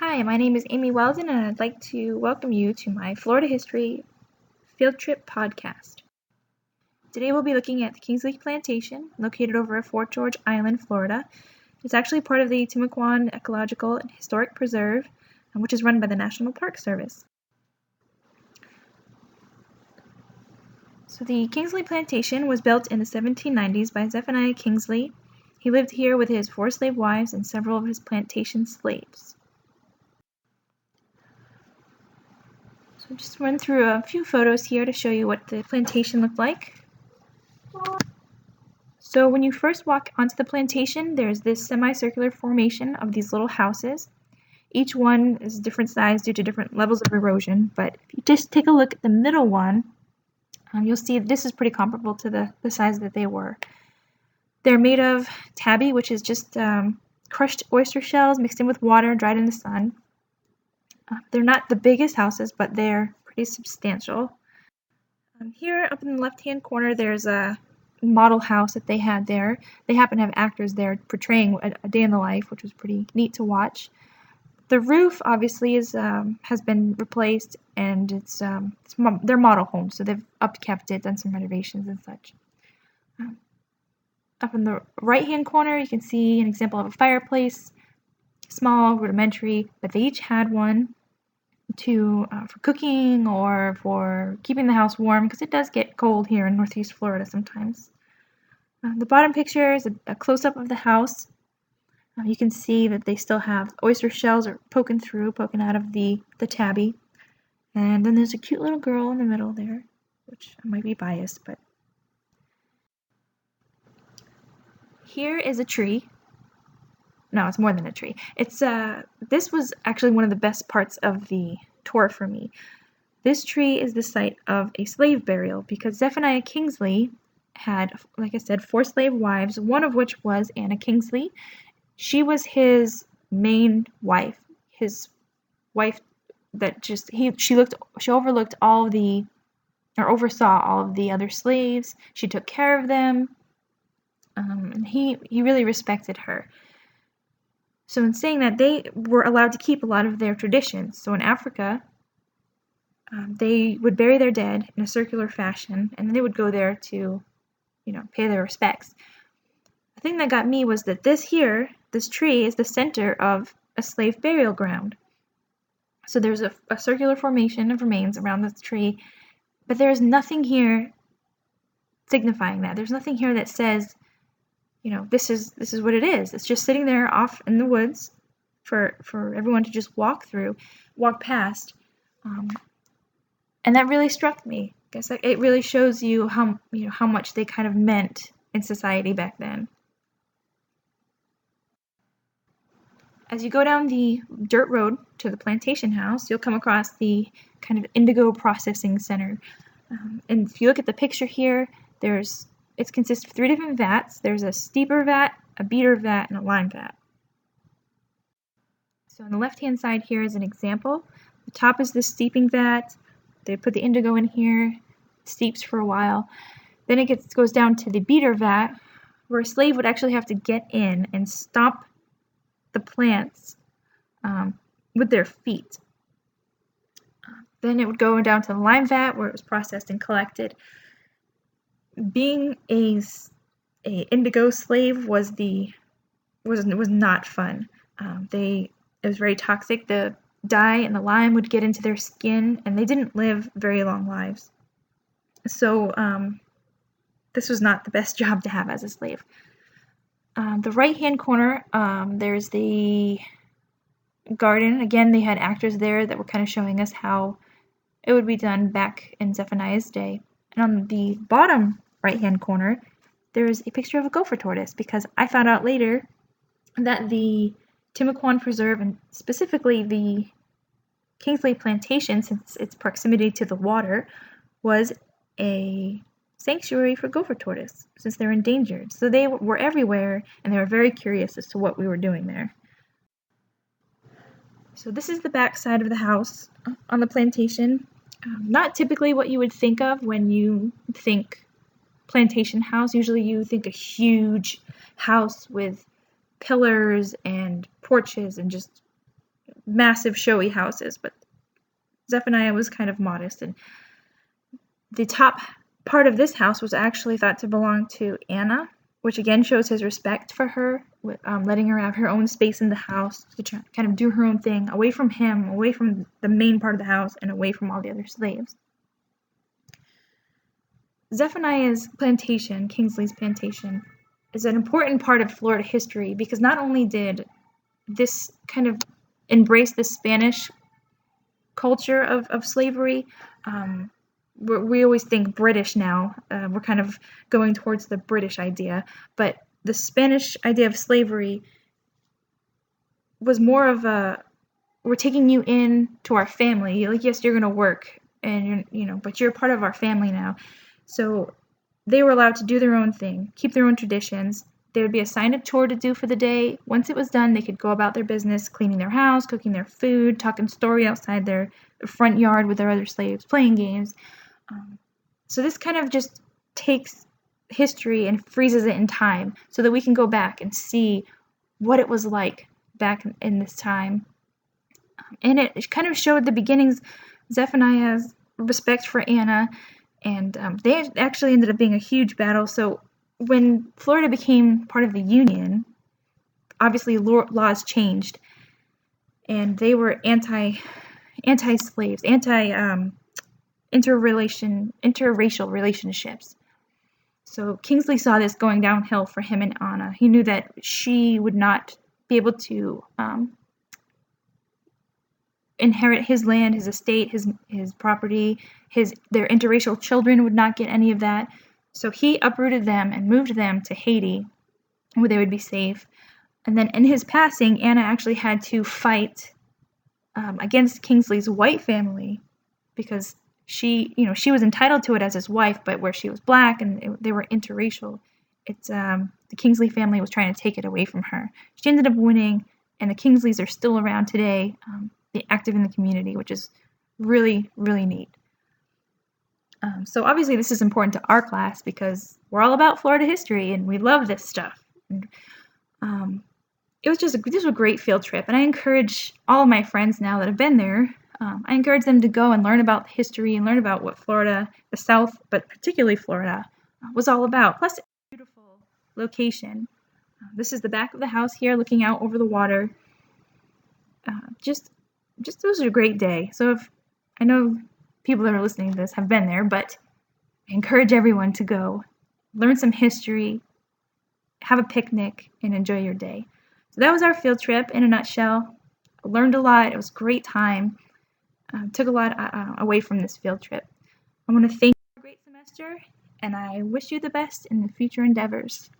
Hi, my name is Amy Weldon, and I'd like to welcome you to my Florida History Field Trip podcast. Today we'll be looking at the Kingsley Plantation, located over at Fort George Island, Florida. It's actually part of the Timucuan Ecological and Historic Preserve, which is run by the National Park Service. So the Kingsley Plantation was built in the 1790s by Zephaniah Kingsley. He lived here with his 4 slave wives and several of his plantation slaves. So just run through a few photos here to show you what the plantation looked like. So when you first walk onto the plantation, there's this semicircular formation of these little houses. Each one is different size due to different levels of erosion, but if you just take a look at the middle one, you'll see this is pretty comparable to the size that they were. They're made of tabby, which is just crushed oyster shells mixed in with water, dried in the sun. They're not the biggest houses, but they're pretty substantial. Here up in the left-hand corner, there's a model house that they had there. They happen to have actors there portraying a day in the life, which was pretty neat to watch. The roof obviously has been replaced, and it's their model home, so they've upkept it, done some renovations and such. Up in the right-hand corner, you can see an example of a fireplace, small, rudimentary, but they each had one for cooking or for keeping the house warm, because it does get cold here in Northeast Florida sometimes. The bottom picture is a close-up of the house. You can see that they still have oyster shells are poking out of the tabby. And then there's a cute little girl in the middle there, which I might be biased, but here is a tree. No, it's more than a tree. This was actually one of the best parts of the tour for me. This tree is the site of a slave burial because Zephaniah Kingsley had, like I said, 4 slave wives, one of which was Anna Kingsley. She was his main wife. His wife that she overlooked oversaw all of the other slaves. She took care of them. And he really respected her. So in saying that, they were allowed to keep a lot of their traditions. So in Africa, they would bury their dead in a circular fashion, and then they would go there to, pay their respects. The thing that got me was that this tree is the center of a slave burial ground. So there's a circular formation of remains around this tree, but there's nothing here signifying that. There's nothing here that says, this is what it is. It's just sitting there off in the woods for everyone to just walk past. And that really struck me. I guess it really shows you how much they kind of meant in society back then. As you go down the dirt road to the plantation house, you'll come across the kind of indigo processing center. And if you look at the picture here, it consists of 3 different vats. There's a steeper vat, a beater vat, and a lime vat. So on the left-hand side here is an example. The top is the steeping vat. They put the indigo in here, it steeps for a while. Then it goes down to the beater vat, where a slave would actually have to get in and stomp the plants with their feet. Then it would go down to the lime vat, where it was processed and collected. Being a indigo slave was not fun. It was very toxic. The dye and the lime would get into their skin, and they didn't live very long lives. So this was not the best job to have as a slave. The right-hand corner, there's the garden. Again, they had actors there that were kind of showing us how it would be done back in Zephaniah's day. And on the bottom right-hand corner, there's a picture of a gopher tortoise, because I found out later that the Timucuan Preserve, and specifically the Kingsley Plantation, since its proximity to the water, was a sanctuary for gopher tortoise, since they're endangered. So they were everywhere, and they were very curious as to what we were doing there. So this is the back side of the house on the plantation. Not typically what you would think of when you think plantation house. Usually you think a huge house with pillars and porches and just massive showy houses, but Zephaniah was kind of modest, and the top part of this house was actually thought to belong to Anna, which again shows his respect for her, with letting her have her own space in the house to kind of do her own thing, away from him, away from the main part of the house, and away from all the other slaves. Zephaniah's plantation, Kingsley's plantation, is an important part of Florida history because not only did this kind of embrace the Spanish culture of slavery, we always think British now. We're kind of going towards the British idea, but the Spanish idea of slavery was more of a, we're taking you in to our family. Like, yes, you're going to work, and but you're part of our family now. So they were allowed to do their own thing, keep their own traditions. They would be assigned a chore to do for the day. Once it was done, they could go about their business, cleaning their house, cooking their food, talking story outside their front yard with their other slaves, playing games. So this kind of just takes history and freezes it in time so that we can go back and see what it was like back in this time. And it kind of showed the beginnings, Zephaniah's respect for Anna, and they actually ended up being a huge battle. So when Florida became part of the Union, obviously laws changed, and they were anti-slaves, interracial relationships. So Kingsley saw this going downhill for him and Anna. He knew that she would not be able to inherit his land, his estate, his property, their interracial children would not get any of that. So he uprooted them and moved them to Haiti, where they would be safe. And then in his passing, Anna actually had to fight against Kingsley's white family because she was entitled to it as his wife, but where she was black and they were interracial, the Kingsley family was trying to take it away from her. She ended up winning, and the Kingsleys are still around today, active in the community, which is really, really neat. So obviously this is important to our class because we're all about Florida history and we love this stuff. And, this was a great field trip, and I encourage all of my friends now that have been there, I encourage them to go and learn about history and learn about what Florida, the South, but particularly Florida, was all about. Plus, it's a beautiful location. This is the back of the house here, looking out over the water. Just it was a great day. So if I know people that are listening to this have been there, but I encourage everyone to go, learn some history, have a picnic, and enjoy your day. So that was our field trip in a nutshell. I learned a lot. It was a great time. Took a lot away from this field trip. I want to thank you for a great semester, and I wish you the best in the future endeavors.